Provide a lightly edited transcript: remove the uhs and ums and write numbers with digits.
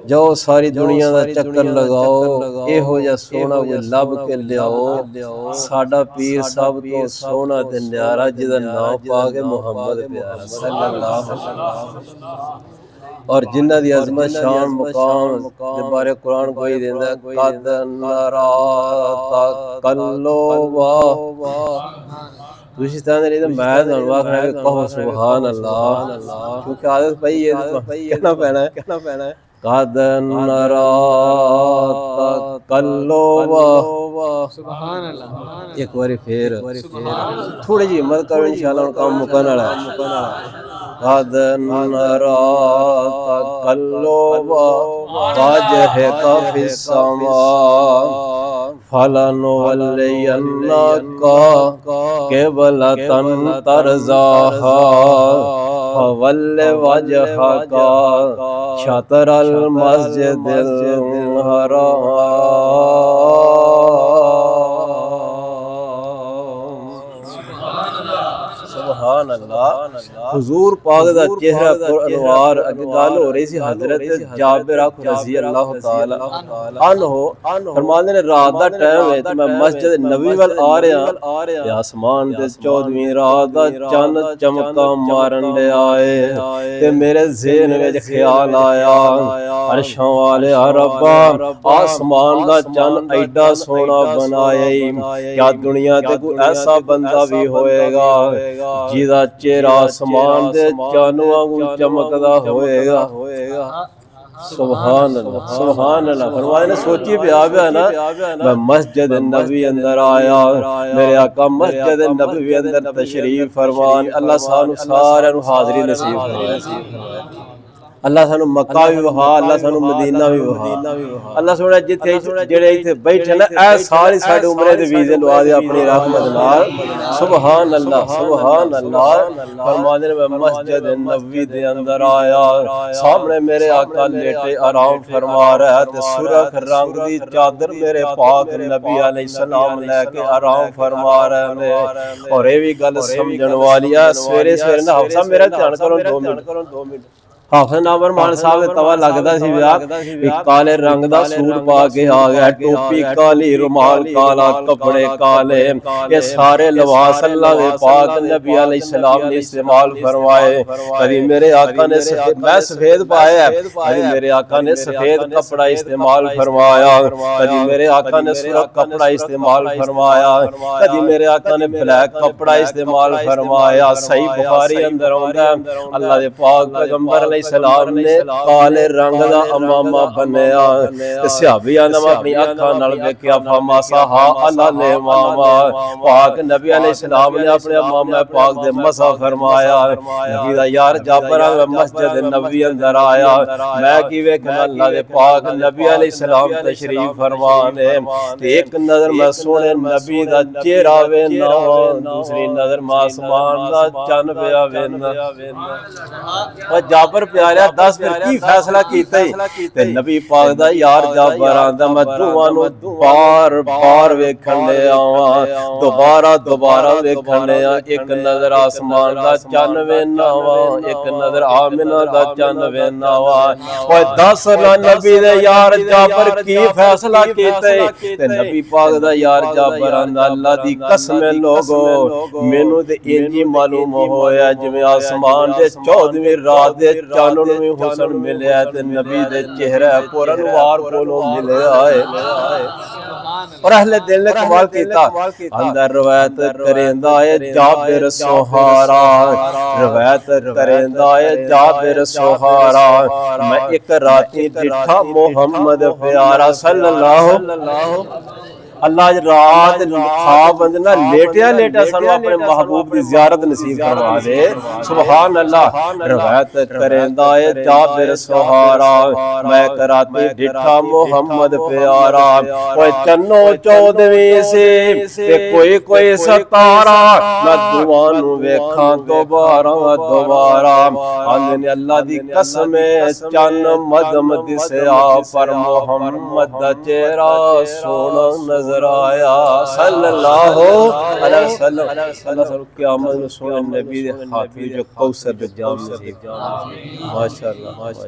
जाओ सारी दुनिया का चक्कर लगाओ, इहो जिहा सोना कोई लभ के लियाओ। साडा पीर सब तो सोना ते न्यारा, जिहदा नाम पाके मुहम्मद प्यारा सल्लल्लाहु अलैहि वसल्लम। और जिन्हां दी अज़मत शान मुकाम दे बारे कुरान कोई देंदा, कद नरा तकल्लुबा। तुसीं तां नहीं तो मैं तुहानूं आखना कि कहो सुभान अल्लाह, क्योंकि आदत पई है तो कहना पैना है। कद नरा तकल्लुबा, सुभान अल्लाह। एक बारी फिर थोड़ी जी हिम्मत करो, इंशाअल्लाह काम मुकन वाला है। कद नरा तकल्लुबा वजहका फिस्समा फलनुवल्लियन्नका क़िबलतन तर्ज़ाहा फवल्लि वजहका शतरल मस्जिदिल हराम। सुभान अल्लाह। हुजूर पाक दा चेहरा पर अनवार। अगे गल हो रही सी हजरत जाबिर रज़ी अल्लाह तआला अन्हो फरमांदे ने रात दा टाइम है ते मैं मस्जिद नबवी वल आ रहा ते आसमान दे 14वीं रात दा चन्न चमका मारन दे आए ते मेरे ज़हन विच ख्याल आया, अर्शां वाले रब्बा आसमान दा चन्न एडा सोना बनाया, क्या दुनिया ते कोई ऐसा बंदा भी होएगा जिहदा चेहरा आसमान दे चन्न वांगू चमकदा होएगा। सुभान अल्लाह सुभान अल्लाह। फरमाया ने सोची पिया ना, मैं मस्जिद नबी अंदर आया, मेरे आका मस्जिद नबी अंदर तशरीफ फरमान। अल्लाह सानू सारियां नू हाज़री नसीब फरमाए। अल्लाह सानू मक्का भी वहा, अल्लाह सानू मदीना भी वहा। अल्लाह सोना जिथे जेड़े इथे बैठे ना ऐ सारी साडे उमरे दे वीज़े लवा दे अपनी रहमत नाल। सुभान अल्लाह सुभान अल्लाह। फरमाते ने मैं मस्जिद नबवी दे अंदर आया, सामने मेरे आका लेटे आराम फरमा रहा है ते सुरख रंग दी चादर मेरे पाक नबी अलैहिस्सलाम लेके आराम फरमा रहे ने। और ये भी गल समझण वाली है, सवेरे सवेरे ना हफ्सा मेरा ध्यान करो 2 मिनट। हाफिज़ नामर मान साहब ने तवा लगदा सी विआह, काले रंग दा सूट पा के आ गया, टोपी काली, रुमाल काला, कपड़े काले, ये सारे लिबास अल्लाह दे पाक नबी अलैहिस्सलाम ने इस्तेमाल फरमाए। कभी मेरे आका ने मैं सफेद पाया, कभी मेरे आका ने सफेद कपड़ा इस्तेमाल फरमाया, कभी मेरे आका ने सुर्ख कपड़ा इस्तेमाल फरमाया, कभी मेरे आका ने ब्लैक कपड़ा इस्तेमाल फरमाया। सही बुखारी अंदर आउंदा अल्लाह दे पाक पैगंबर सलाम ने काले रंग दा अमामा बन्निया ते सहाबियां ने अपनी अखां नाल वेखिया, फमासा हा अल्लाह ने मामा पाक नबी अलैहिस्सलाम ने अपने अमामा पाक दे मसा फरमाया। नबी दा यार जाबर मस्जिद नबवी अंदर आया, मैं की वेखना अल्लाह दे पाक नबी अलैहिस्सलाम तशरीफ फरमाने ते एक नजर मैं सोने नबी दा चेहरा वेना, दूसरी नजर मैं आसमान दा चन्न पिया वेना। जाबर प्यारा दस फिर की फैसला कीता ते नबी पाक दा यार जाबर आंदा, मैं दोवां नू बार बार वेखण ले आवां, दोबारा वेखण ले आ। एक नजर आसमान दा चन्न वेना वा, एक नजर आमिना दा चन्न वेना वा। ओए दस ना नबी दे यार जाबर की फैसला कीता ते नबी पाक दा यार जाबर आंदा, अल्लाह दी कसम लोगो मैनू ते इंज मालूम होया जिवें आसमान दे 14वीं रात दे चन्न नू भी हुसन मिलिया ते नबी दे चेहरे पर अनवार कोलों मिलिया है। और अहले दिल ने कमाल कीता, अंदर रवायत करेंदा है जाबिर सुहारा, रवायत करेंदा है जाबिर सुहारा, मैं एक राती डिठा मोहम्मद प्यारा सल्लल्लाहु अल्लाह रात ख्वाब ना लेटिया लेटिया सानू अपने महबूब की ज़ियारत नसीब करवा दे। सुभान अल्लाह। रवायत करेंदा है जाबिर सुहारा, मैं कराती डिठा मोहम्मद प्यारा, ओए चन्नो 14वीं से ते कोई 17, मैं दुआ नू वेखां दोबारा। आंदे अल्लाह दी कसम चन्न मदम दिसया, पर मोहम्मद दा चेहरा सोना नजर आया सल्लल्लाहु अलैहि वसल्लम। क़यामत में सोने नबी दे हाथ जो कौसर दे जाम नसीब। माशाअल्लाह माशाअल्लाह।